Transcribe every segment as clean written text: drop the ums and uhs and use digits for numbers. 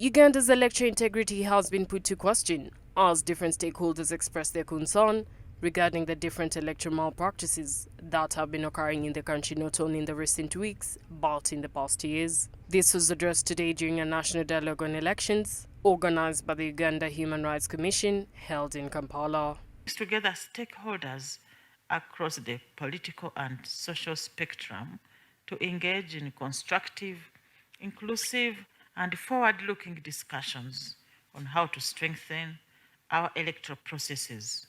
Uganda's electoral integrity has been put to question as different stakeholders express their concern regarding the different electoral malpractices that have been occurring in the country not only in the recent weeks but in the past years. This was addressed today during a national dialogue on elections organized by the Uganda Human Rights Commission held in Kampala. Together, stakeholders across the political and social spectrum to engage in constructive, inclusive, and forward-looking discussions on how to strengthen our electoral processes.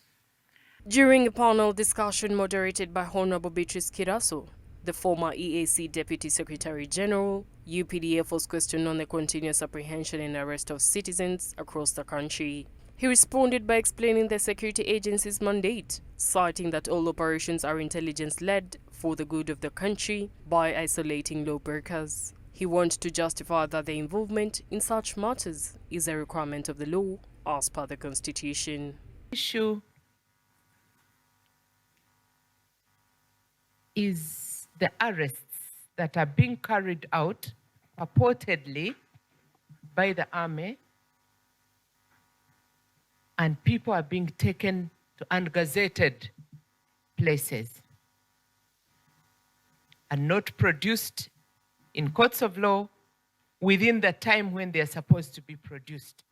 During a panel discussion moderated by Honorable Beatrice Kiraso, the former EAC Deputy Secretary General, UPDF was questioned on the continuous apprehension and arrest of citizens across the country. He responded by explaining the security agency's mandate, citing that all operations are intelligence-led for the good of the country by isolating lawbreakers. He wanted to justify that their involvement in such matters is a requirement of the law as per the Constitution. Issue is the arrests that are being carried out purportedly by the army, and people are being taken to ungazetted places and not produced in courts of law within the time when they are supposed to be produced.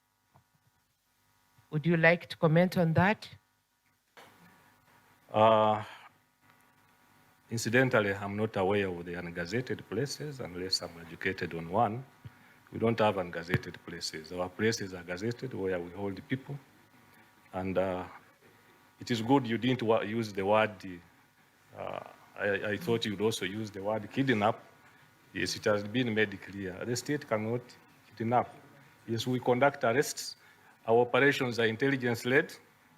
Would you like to comment on that? Incidentally, I'm not aware of the ungazetted places unless I'm educated on one. We don't have ungazetted places. Our places are gazetted where we hold people. And it is good you didn't use the word, I thought you'd also use the word kidnap. Yes, it has been made clear. The state cannot kidnap. Yes, we conduct arrests. Our operations are intelligence-led,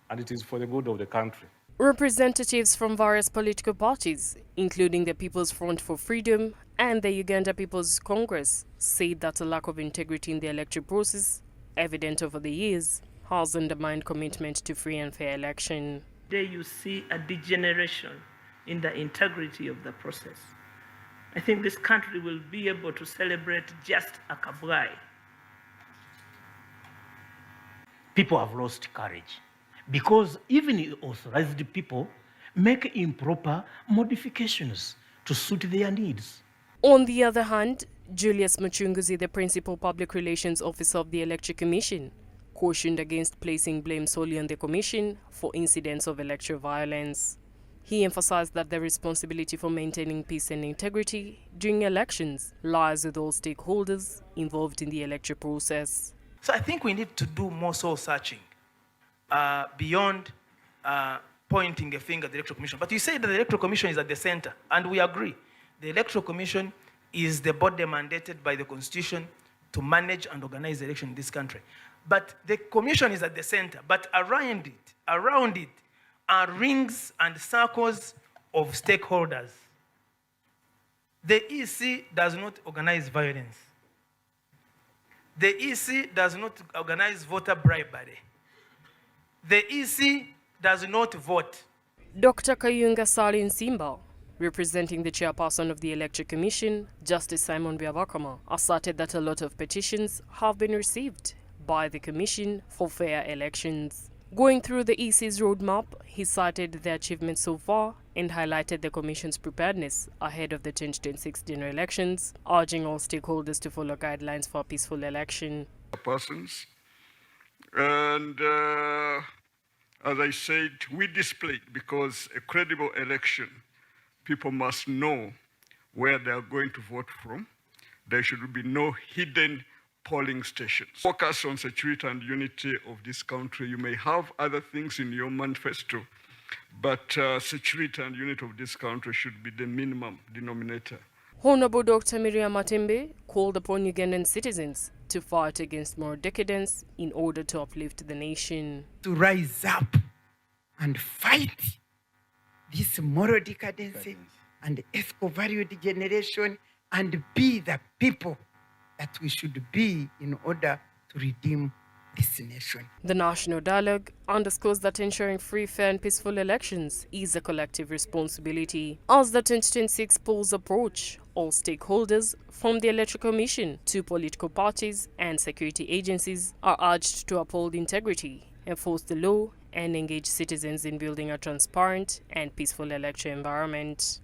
and it is for the good of the country. Representatives from various political parties, including the People's Front for Freedom and the Uganda People's Congress, said that a lack of integrity in the electoral process, evident over the years, has undermined commitment to free and fair election. There you see a degeneration in the integrity of the process. I think this country will be able to celebrate just a kabwai. People have lost courage because even authorized people make improper modifications to suit their needs. On the other hand, Julius Muchunguzi, the Principal Public Relations Officer of the Electoral Commission, cautioned against placing blame solely on the Commission for incidents of electoral violence. He emphasized that the responsibility for maintaining peace and integrity during elections lies with all stakeholders involved in the electoral process. So I think we need to do more soul searching beyond pointing a finger at the Electoral Commission. But you say that the Electoral Commission is at the center, and we agree. The Electoral Commission is the body mandated by the Constitution to manage and organize the election in this country. But the Commission is at the center, but around it are rings and circles of stakeholders. The EC does not organize violence. The EC does not organize voter bribery. The EC does not vote. Dr. Kayunga Salin Simba, representing the chairperson of the Electoral Commission, Justice Simon Byabakama, asserted that a lot of petitions have been received by the Commission for fair elections. Going through the EC's roadmap, he cited the achievements so far and highlighted the Commission's preparedness ahead of the 2026 general elections, urging all stakeholders to follow guidelines for a peaceful election. Persons. And as I said, we displayed, because a credible election, people must know where they are going to vote from. There should be no hidden polling stations. Focus on security and unity of this country. You may have other things in your manifesto, but security and unity of this country should be the minimum denominator. Honorable Dr. Miriam Matembe called upon Ugandan citizens to fight against moral decadence in order to uplift the nation. To rise up and fight this moral decadence and ethical value degeneration and be the people that we should be in order to redeem this nation. The National Dialogue underscores that ensuring free, fair and peaceful elections is a collective responsibility. As the 2026 polls approach, all stakeholders, from the Electoral Commission to political parties and security agencies, are urged to uphold integrity, enforce the law, and engage citizens in building a transparent and peaceful electoral environment.